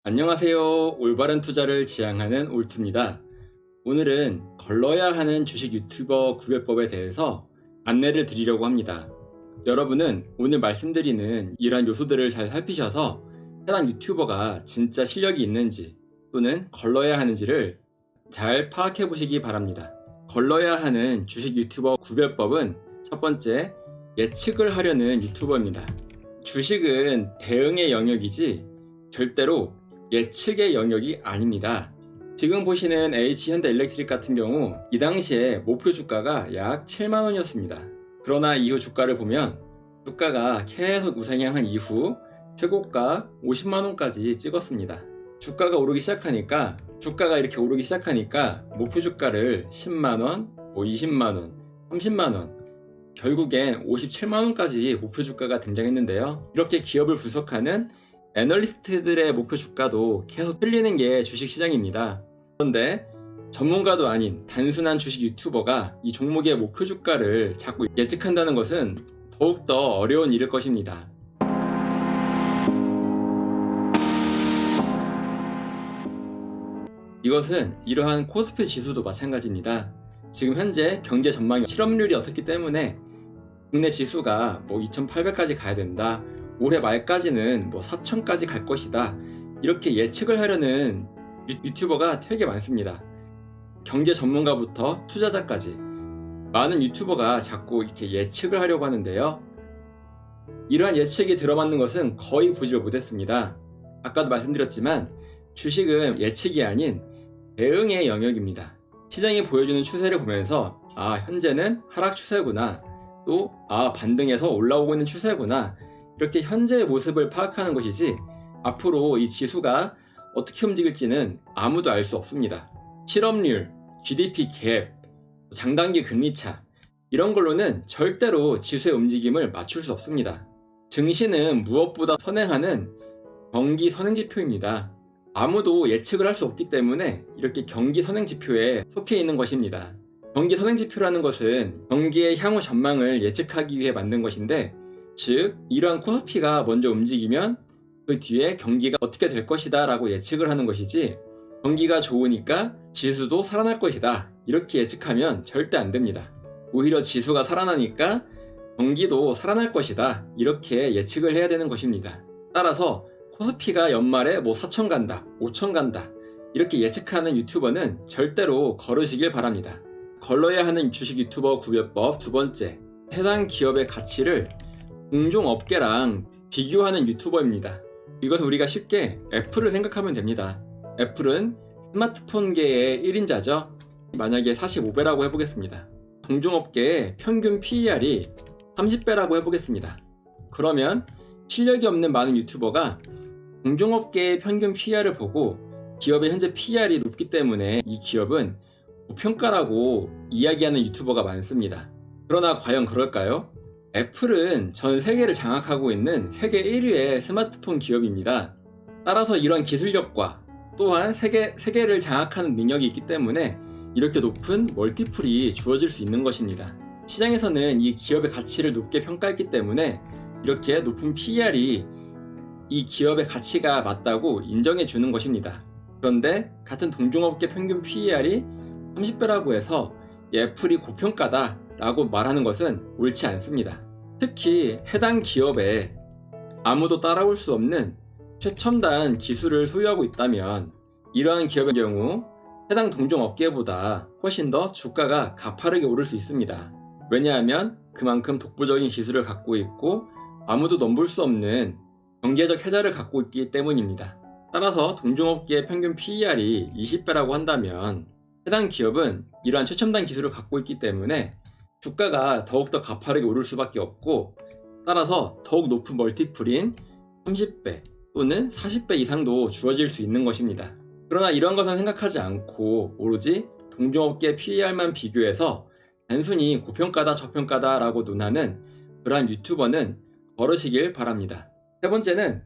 안녕하세요. 올바른 투자를 지향하는 올투입니다. 오늘은 걸러야 하는 주식 유튜버 구별법에 대해서 안내를 드리려고 합니다. 여러분은 오늘 말씀드리는 이러한 요소들을 잘 살피셔서 해당 유튜버가 진짜 실력이 있는지 또는 걸러야 하는지를 잘 파악해 보시기 바랍니다. 걸러야 하는 주식 유튜버 구별법은 첫 번째, 예측을 하려는 유튜버입니다. 주식은 대응의 영역이지 절대로 예측의 영역이 아닙니다. 지금 보시는 H현대일렉트릭 같은 경우 이 당시에 목표 주가가 약 7만원이었습니다. 그러나 이후 주가를 보면 주가가 계속 우상향한 이후 최고가 50만원까지 찍었습니다. 주가가 이렇게 오르기 시작하니까 목표 주가를 10만원, 20만원, 30만원, 결국엔 57만원까지 목표 주가가 등장했는데요. 이렇게 기업을 분석하는 애널리스트들의 목표 주가도 계속 틀리는 게 주식시장입니다. 그런데 전문가도 아닌 단순한 주식 유튜버가 이 종목의 목표 주가를 자꾸 예측한다는 것은 더욱더 어려운 일일 것입니다. 이것은 이러한 코스피 지수도 마찬가지입니다. 지금 현재 경제 전망이 실업률이 어떻기 때문에 국내 지수가 2800까지 가야 된다, 올해 말까지는 4000까지 갈 것이다, 이렇게 예측을 하려는 유튜버가 되게 많습니다. 경제 전문가부터 투자자까지 많은 유튜버가 자꾸 이렇게 예측을 하려고 하는데요. 이러한 예측이 들어맞는 것은 거의 보지를 못했습니다. 아까도 말씀드렸지만 주식은 예측이 아닌 대응의 영역입니다. 시장이 보여주는 추세를 보면서 현재는 하락 추세구나, 또 반등해서 올라오고 있는 추세구나, 이렇게 현재의 모습을 파악하는 것이지 앞으로 이 지수가 어떻게 움직일지는 아무도 알 수 없습니다. 실업률, GDP 갭, 장단기 금리차, 이런 걸로는 절대로 지수의 움직임을 맞출 수 없습니다. 증시는 무엇보다 선행하는 경기 선행지표입니다. 아무도 예측을 할 수 없기 때문에 이렇게 경기 선행지표에 속해 있는 것입니다. 경기 선행지표라는 것은 경기의 향후 전망을 예측하기 위해 만든 것인데, 즉 이러한 코스피가 먼저 움직이면 그 뒤에 경기가 어떻게 될 것이다 라고 예측을 하는 것이지, 경기가 좋으니까 지수도 살아날 것이다 이렇게 예측하면 절대 안 됩니다. 오히려 지수가 살아나니까 경기도 살아날 것이다 이렇게 예측을 해야 되는 것입니다. 따라서 코스피가 연말에 4000 간다, 5000 간다 이렇게 예측하는 유튜버는 절대로 거르시길 바랍니다. 걸러야 하는 주식 유튜버 구별법 두 번째, 해당 기업의 가치를 공종업계랑 비교하는 유튜버입니다. 이것은 우리가 쉽게 애플을 생각하면 됩니다. 애플은 스마트폰계의 1인자죠. 만약에 45배라고 해보겠습니다. 동종업계의 평균 PER이 30배라고 해보겠습니다. 그러면 실력이 없는 많은 유튜버가 동종업계의 평균 PER을 보고 기업의 현재 PER이 높기 때문에 이 기업은 고평가라고 이야기하는 유튜버가 많습니다. 그러나 과연 그럴까요? 애플은 전 세계를 장악하고 있는 세계 1위의 스마트폰 기업입니다. 따라서 이런 기술력과 또한 세계를 장악하는 능력이 있기 때문에 이렇게 높은 멀티플이 주어질 수 있는 것입니다. 시장에서는 이 기업의 가치를 높게 평가했기 때문에 이렇게 높은 PER이 이 기업의 가치가 맞다고 인정해 주는 것입니다. 그런데 같은 동종업계 평균 PER이 30배라고 해서 애플이 고평가다 라고 말하는 것은 옳지 않습니다. 특히 해당 기업에 아무도 따라올 수 없는 최첨단 기술을 소유하고 있다면 이러한 기업의 경우 해당 동종업계보다 훨씬 더 주가가 가파르게 오를 수 있습니다. 왜냐하면 그만큼 독보적인 기술을 갖고 있고 아무도 넘볼 수 없는 경제적 혜자를 갖고 있기 때문입니다. 따라서 동종업계의 평균 PER이 20배라고 한다면 해당 기업은 이러한 최첨단 기술을 갖고 있기 때문에 주가가 더욱더 가파르게 오를 수밖에 없고, 따라서 더욱 높은 멀티플인 30배 또는 40배 이상도 주어질 수 있는 것입니다. 그러나 이런 것은 생각하지 않고 오로지 동종업계 PER만 비교해서 단순히 고평가다 저평가다 라고 논하는 그러한 유튜버는 거르시길 바랍니다. 세 번째는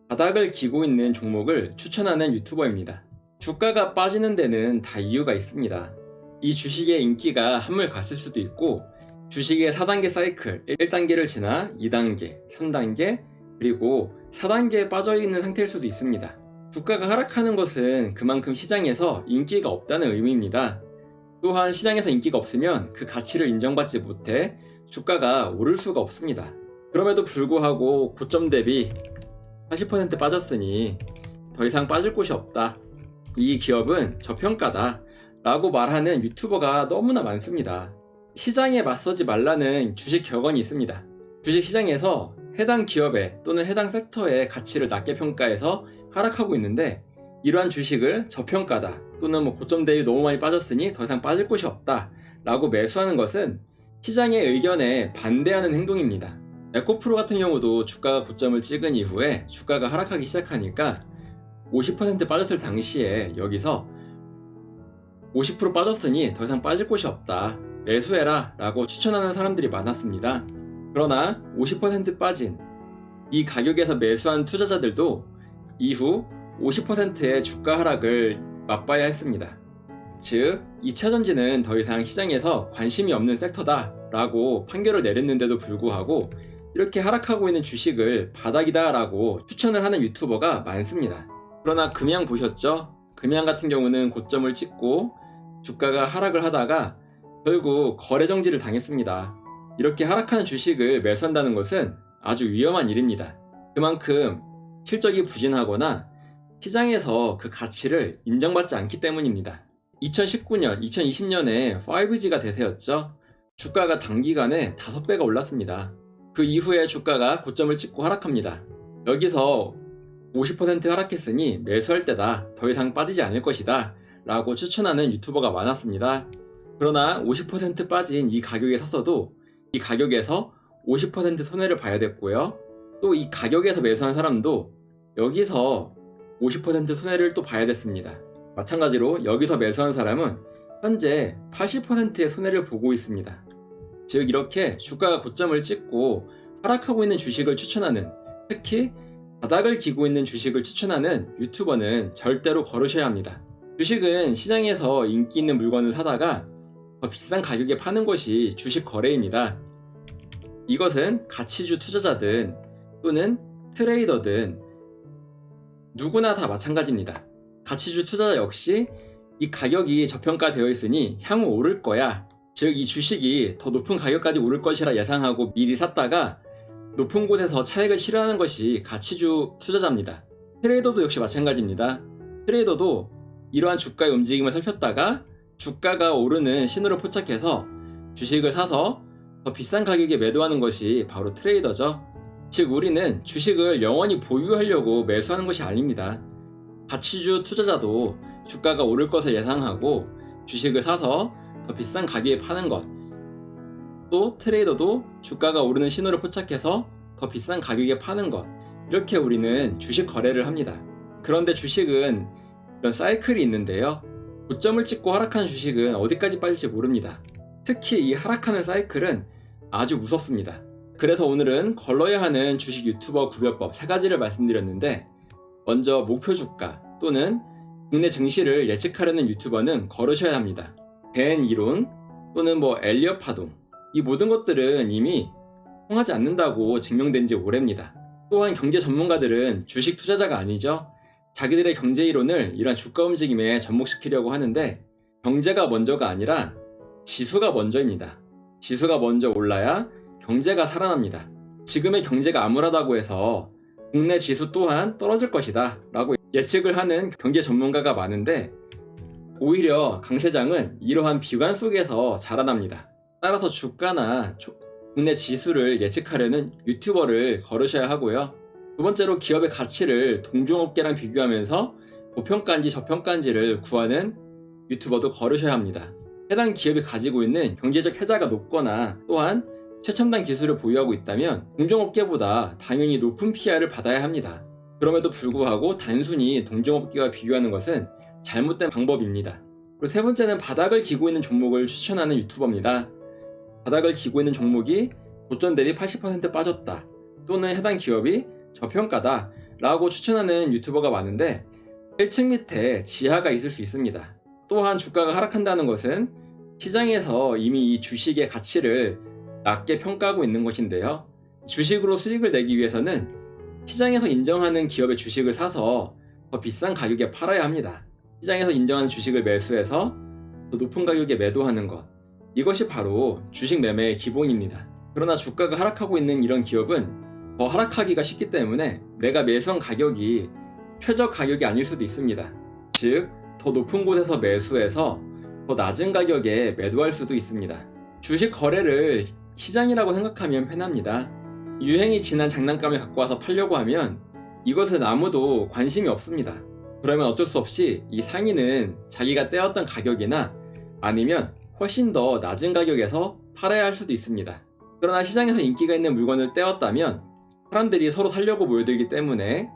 바닥을 기고 있는 종목을 추천하는 유튜버입니다. 주가가 빠지는 데는 다 이유가 있습니다. 이 주식의 인기가 한물 갔을 수도 있고, 주식의 4단계 사이클, 1단계를 지나 2단계, 3단계, 그리고 4단계에 빠져있는 상태일 수도 있습니다. 주가가 하락하는 것은 그만큼 시장에서 인기가 없다는 의미입니다. 또한 시장에서 인기가 없으면 그 가치를 인정받지 못해 주가가 오를 수가 없습니다. 그럼에도 불구하고 고점 대비 80% 빠졌으니 더 이상 빠질 곳이 없다. 이 기업은 저평가다 라고 말하는 유튜버가 너무나 많습니다. 시장에 맞서지 말라는 주식 격언이 있습니다. 주식 시장에서 해당 기업의 또는 해당 섹터의 가치를 낮게 평가해서 하락하고 있는데, 이러한 주식을 저평가다 또는 고점 대비 너무 많이 빠졌으니 더 이상 빠질 곳이 없다 라고 매수하는 것은 시장의 의견에 반대하는 행동입니다. 에코프로 같은 경우도 주가가 고점을 찍은 이후에 주가가 하락하기 시작하니까 50% 빠졌을 당시에 여기서 50% 빠졌으니 더 이상 빠질 곳이 없다, 매수해라 라고 추천하는 사람들이 많았습니다. 그러나 50% 빠진 이 가격에서 매수한 투자자들도 이후 50%의 주가 하락을 맛봐야 했습니다. 즉 2차전지는 더 이상 시장에서 관심이 없는 섹터다 라고 판결을 내렸는데도 불구하고 이렇게 하락하고 있는 주식을 바닥이다 라고 추천을 하는 유튜버가 많습니다. 그러나 금양 보셨죠? 금양 같은 경우는 고점을 찍고 주가가 하락을 하다가 결국 거래 정지를 당했습니다. 이렇게 하락하는 주식을 매수한다는 것은 아주 위험한 일입니다. 그만큼 실적이 부진하거나 시장에서 그 가치를 인정받지 않기 때문입니다. 2019년, 2020년에 5G가 대세였죠. 주가가 단기간에 5배가 올랐습니다. 그 이후에 주가가 고점을 찍고 하락합니다. 여기서 50% 하락했으니 매수할 때다, 더 이상 빠지지 않을 것이다 라고 추천하는 유튜버가 많았습니다. 그러나 50% 빠진 이 가격에 샀어도 이 가격에서 50% 손해를 봐야 됐고요. 또 이 가격에서 매수한 사람도 여기서 50% 손해를 또 봐야 됐습니다. 마찬가지로 여기서 매수한 사람은 현재 80%의 손해를 보고 있습니다. 즉 이렇게 주가가 고점을 찍고 하락하고 있는 주식을 추천하는, 특히 바닥을 기고 있는 주식을 추천하는 유튜버는 절대로 거르셔야 합니다. 주식은 시장에서 인기 있는 물건을 사다가 더 비싼 가격에 파는 것이 주식 거래입니다. 이것은 가치주 투자자든 또는 트레이더든 누구나 다 마찬가지입니다. 가치주 투자자 역시 이 가격이 저평가되어 있으니 향후 오를 거야, 즉 이 주식이 더 높은 가격까지 오를 것이라 예상하고 미리 샀다가 높은 곳에서 차익을 실현하는 것이 가치주 투자자입니다. 트레이더도 역시 마찬가지입니다. 트레이더도 이러한 주가의 움직임을 살폈다가 주가가 오르는 신호를 포착해서 주식을 사서 더 비싼 가격에 매도하는 것이 바로 트레이더죠. 즉 우리는 주식을 영원히 보유하려고 매수하는 것이 아닙니다. 가치주 투자자도 주가가 오를 것을 예상하고 주식을 사서 더 비싼 가격에 파는 것, 또 트레이더도 주가가 오르는 신호를 포착해서 더 비싼 가격에 파는 것, 이렇게 우리는 주식 거래를 합니다. 그런데 주식은 이런 사이클이 있는데요, 고점을 찍고 하락하는 주식은 어디까지 빠질지 모릅니다. 특히 이 하락하는 사이클은 아주 무섭습니다. 그래서 오늘은 걸러야 하는 주식 유튜버 구별법 3가지를 말씀드렸는데, 먼저 목표 주가 또는 국내 증시를 예측하려는 유튜버는 거르셔야 합니다. 벤 이론 또는 엘리엇 파동, 이 모든 것들은 이미 통하지 않는다고 증명된 지 오래입니다. 또한 경제 전문가들은 주식 투자자가 아니죠. 자기들의 경제 이론을 이러한 주가 움직임에 접목시키려고 하는데, 경제가 먼저가 아니라 지수가 먼저입니다. 지수가 먼저 올라야 경제가 살아납니다. 지금의 경제가 암울하다고 해서 국내 지수 또한 떨어질 것이다 라고 예측을 하는 경제 전문가가 많은데, 오히려 강세장은 이러한 비관 속에서 자라납니다. 따라서 주가나 국내 지수를 예측하려는 유튜버를 거르셔야 하고요. 두 번째로 기업의 가치를 동종업계랑 비교하면서 고평가인지 저평가인지를 구하는 유튜버도 거르셔야 합니다. 해당 기업이 가지고 있는 경제적 혜자가 높거나 또한 최첨단 기술을 보유하고 있다면 동종업계보다 당연히 높은 PR을 받아야 합니다. 그럼에도 불구하고 단순히 동종업계와 비교하는 것은 잘못된 방법입니다. 그리고 세 번째는 바닥을 기고 있는 종목을 추천하는 유튜버입니다. 바닥을 기고 있는 종목이 고점 대비 80% 빠졌다, 또는 해당 기업이 저평가다 라고 추천하는 유튜버가 많은데 1층 밑에 지하가 있을 수 있습니다. 또한 주가가 하락한다는 것은 시장에서 이미 이 주식의 가치를 낮게 평가하고 있는 것인데요. 주식으로 수익을 내기 위해서는 시장에서 인정하는 기업의 주식을 사서 더 비싼 가격에 팔아야 합니다. 시장에서 인정하는 주식을 매수해서 더 높은 가격에 매도하는 것, 이것이 바로 주식 매매의 기본입니다. 그러나 주가가 하락하고 있는 이런 기업은 더 하락하기가 쉽기 때문에 내가 매수한 가격이 최저 가격이 아닐 수도 있습니다. 즉, 더 높은 곳에서 매수해서 더 낮은 가격에 매도할 수도 있습니다. 주식 거래를 시장이라고 생각하면 편합니다. 유행이 지난 장난감을 갖고 와서 팔려고 하면 이것은 아무도 관심이 없습니다. 그러면 어쩔 수 없이 이 상인은 자기가 떼었던 가격이나 아니면 훨씬 더 낮은 가격에서 팔아야 할 수도 있습니다. 그러나 시장에서 인기가 있는 물건을 떼었다면 사람들이 서로 사려고 모여들기 때문에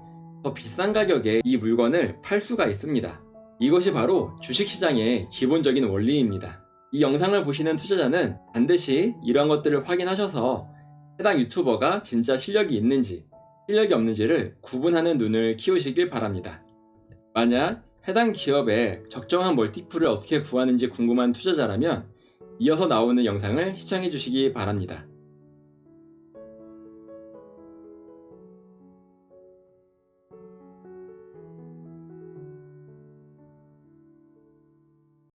더 비싼 가격에 이 물건을 팔 수가 있습니다. 이것이 바로 주식시장의 기본적인 원리입니다. 이 영상을 보시는 투자자는 반드시 이러한 것들을 확인하셔서 해당 유튜버가 진짜 실력이 있는지 실력이 없는지를 구분하는 눈을 키우시길 바랍니다. 만약 해당 기업의 적정한 멀티플을 어떻게 구하는지 궁금한 투자자라면 이어서 나오는 영상을 시청해 주시기 바랍니다.